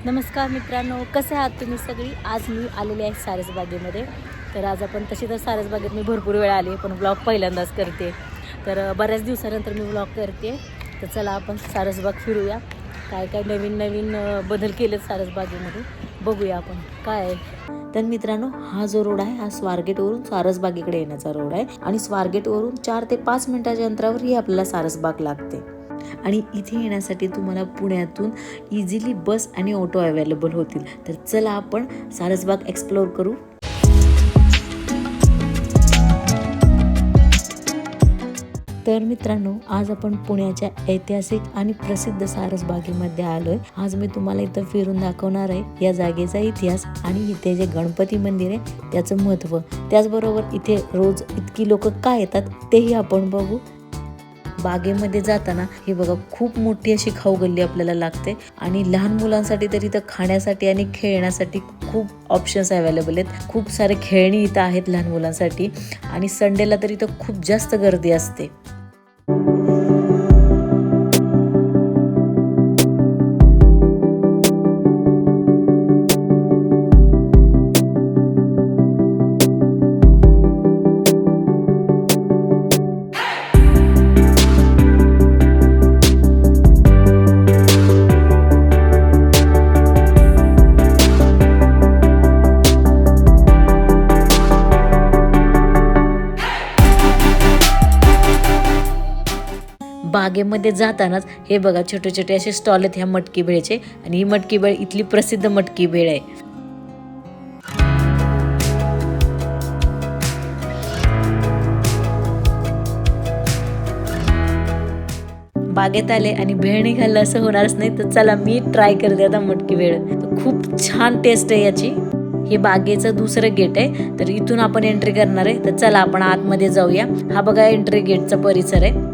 नमस्कार मित्रांनो, कसे आहात तुम्ही सगळी. आज मी आलेले आहे सारसबागेमध्ये. तर आज आपण तशी तर सारसबागेत मी भरपूर वेळा आली, पण ब्लॉग पहिल्यांदाच करते. तर बऱ्याच दिवसानंतर मी ब्लॉग करते. तर चला आपण सारसबाग फिरूया. काय काय नवीन नवीन बदल केलेत सारसबागेमध्ये, बघूया आपण काय आहे. तर मित्रांनो, हा जो रोड आहे हा स्वारगेटवरून सारसबागेकडे येण्याचा रोड आहे आणि स्वारगेटवरून 4 ते 5 मिनिटाच्या अंतरावर ही आपल्याला सारसबाग लागते. आणि इथे येण्यासाठी तुम्हाला पुण्यातून इझिली बस आणि ऑटो अवेलेबल होतील. तर चला आपण सारसबाग एक्सप्लोर करू. तर मित्रांनो, आज आपण पुण्याच्या ऐतिहासिक आणि प्रसिद्ध सारसबागेमध्ये आलोय. आज मी तुम्हाला इथं फिरून दाखवणार आहे या जागेचा इतिहास आणि इथे जे गणपती मंदिर आहे त्याचं महत्त्व. त्याचबरोबर इथे रोज इतकी लोक का येतात तेही आपण बघू. बागेमध्ये जाताना हे बघा, खूप मोठी अशी खाऊ गल्ली आपल्याला लागते आणि लहान मुलांसाठी तरी इथं खाण्यासाठी आणि खेळण्यासाठी खूप ऑप्शन्स अवेलेबल आहेत. खूप सारे खेळणी इथं आहेत लहान मुलांसाठी आणि संडेला तरी इथं खूप जास्त गर्दी असते. बागेमध्ये जातानाच हे बघा, छोटे छोटे असे स्टॉल आहेत ह्या मटकी भेळचे आणि ही मटकी भेळ इथली प्रसिद्ध मटकी भेळ आहे. बागेत आले आणि भेळ नाही खाल्लं असं होणारच नाही. तर चला मी ट्राय करते आता मटकी भेळ. खूप छान टेस्ट आहे याची. हे बागेचं दुसरं गेट आहे, तर इथून आपण एंट्री करणार आहे. तर चला आपण आतमध्ये जाऊया. हा बघा एंट्री गेटचा परिसर आहे.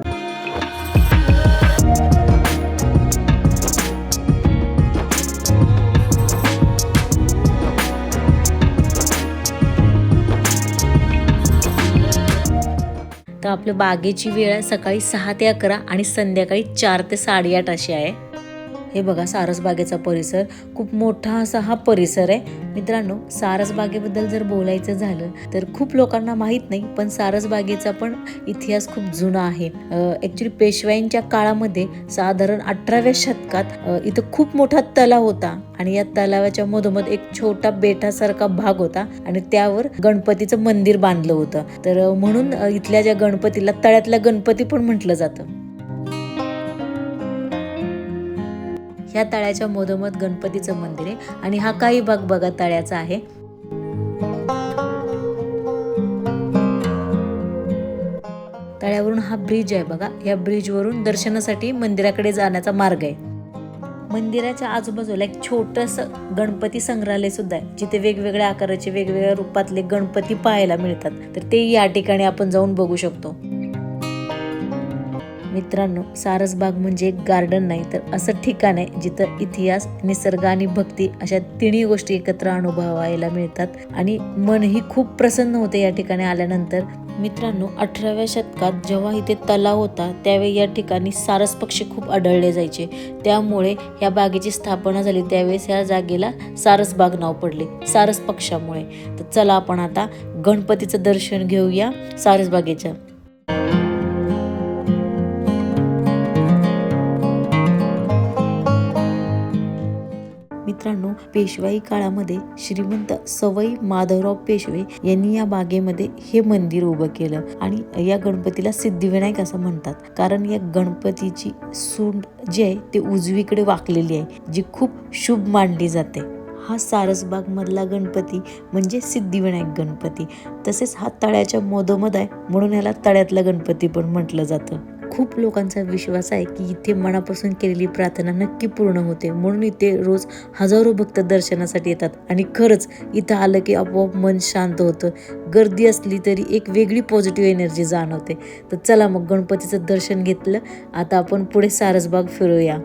तर आपल्या बागेची वेळ आहे सकाळी 6 ते 11 आणि संध्याकाळी 4 ते 8:30 अशी आहे. हे बघा सारसबागेचा परिसर, खूप मोठा असा हा परिसर आहे. मित्रांनो, सारसबागेबद्दल जर बोलायचं झालं तर खूप लोकांना माहीत नाही, पण सारसबागेचा पण इतिहास खूप जुना आहे. ॲक्च्युली पेशवाईंच्या काळामध्ये साधारण 18व्या शतकात इथं खूप मोठा तलाव होता आणि या तलावाच्या मधोमध एक छोटा बेटासारखा भाग होता आणि त्यावर गणपतीचं मंदिर बांधलं होतं. तर म्हणून इथल्या ज्या गणपतीला तळ्यातला गणपती पण म्हटलं जातं. ह्या तळ्याच्या मधोमध गणपतीचं मंदिर आहे आणि हा काही भाग बघा तळ्याचा आहे. तळ्यावरून हा ब्रिज आहे बघा. या ब्रिजवरून दर्शनासाठी मंदिराकडे जाण्याचा मार्ग आहे. मंदिराच्या आजूबाजूला एक छोटंसं गणपती संग्रहालय सुद्धा आहे, जिथे वेगवेगळ्या आकाराचे वेगवेगळ्या रूपातले गणपती पाहायला मिळतात. तर ते या ठिकाणी आपण जाऊन बघू शकतो. मित्रांनो, सारसबाग म्हणजे एक गार्डन नाही, तर असं ठिकाण आहे जिथं इतिहास, निसर्ग आणि भक्ती अशा तिन्ही गोष्टी एकत्र अनुभवायला मिळतात आणि मनही खूप प्रसन्न होते या ठिकाणी आल्यानंतर. मित्रांनो, 18व्या शतकात जेव्हा इथे तलाव होता त्यावेळी या ठिकाणी सारस पक्षी खूप आढळले जायचे. त्यामुळे या बागेची स्थापना झाली. त्यावेळेस या जागेला सारसबाग नाव पडले, सारस पक्षामुळे. तर चला आपण आता गणपतीचं दर्शन घेऊया सारसबागेच्या. मित्रांनो, पेशवाई काळामध्ये श्रीमंत सवाई माधवराव पेशवे यांनी या बागेमध्ये हे मंदिर उभं केलं आणि या गणपतीला सिद्धिविनायक असं म्हणतात, कारण या गणपतीची सूंड जी आहे ते उजवीकडे वाकलेली आहे, जी खूप शुभ मानली जाते. हा सारसबाग मधला गणपती म्हणजे सिद्धिविनायक गणपती. तसेच हा तळ्याच्या मधोमध आहे म्हणून याला तळ्यातला गणपती पण म्हटलं जातं. खूप लोकांचा विश्वास आहे की इथे मनापासून केलेली प्रार्थना नक्की पूर्ण होते, म्हणून इथे रोज हजारो भक्त दर्शनासाठी येतात आणि खरंच इथं आलं की आपोआप मन शांत होतं. गर्दी असली तरी एक वेगळी पॉझिटिव्ह एनर्जी जाणवते. तर चला मग गणपतीचं दर्शन घेतलं, आता आपण पुढे सारसबाग फिरूया.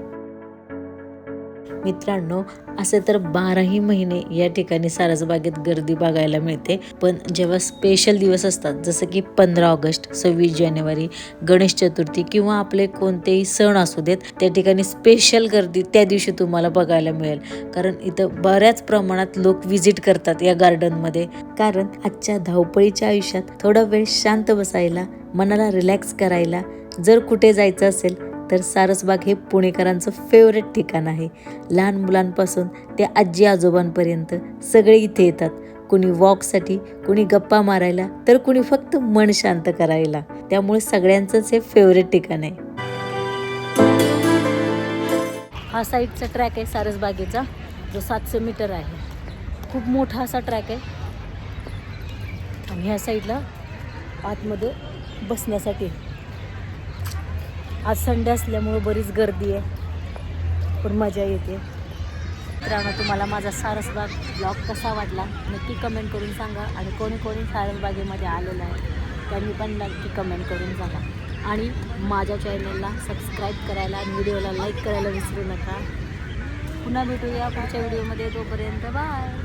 मित्रांनो, असे तर 12ही महिने या ठिकाणी सारसबागेत गर्दी बघायला मिळते, पण जेव्हा स्पेशल दिवस असतात जसं की 15 ऑगस्ट, 26 जानेवारी, गणेश चतुर्थी किंवा आपले कोणतेही सण असू देत, त्या ठिकाणी स्पेशल गर्दी त्या दिवशी तुम्हाला बघायला मिळेल. कारण इथं बऱ्याच प्रमाणात लोक व्हिजिट करतात या गार्डनमध्ये. कारण आजच्या धावपळीच्या आयुष्यात थोडा वेळ शांत बसायला, मनाला रिलॅक्स करायला जर कुठे जायचं असेल तर सारसबाग हे पुणेकरांचं फेवरेट ठिकाण आहे. लहान मुलांपासून ते आजी आजोबांपर्यंत सगळे इथे येतात. कुणी वॉकसाठी, कुणी गप्पा मारायला, तर कुणी फक्त मन शांत करायला. त्यामुळे सगळ्यांचंच हे फेवरेट ठिकाण आहे. हा साईडचा ट्रॅक आहे सारसबागेचा, जो 700 मीटर आहे. खूप मोठा असा ट्रॅक आहे. आणि ह्या साईडला आतमध्ये बसण्यासाठी. आज संडे असल्यामुळं बरीच गर्दी आहे, पण मजा येते. मित्रांनो, तुम्हाला माझा सारसबाग ब्लॉग कसा वाटला नक्की कमेंट करून सांगा. आणि कोणी कोणी सारसबागेमध्ये आलेलं आहे त्यांनी पण नक्की कमेंट करून सांगा. आणि माझ्या चॅनलला सबस्क्राईब करायला आणि व्हिडिओला लाईक करायला विसरू नका. पुन्हा भेटूया पुढच्या व्हिडिओमध्ये. तोपर्यंत बाय.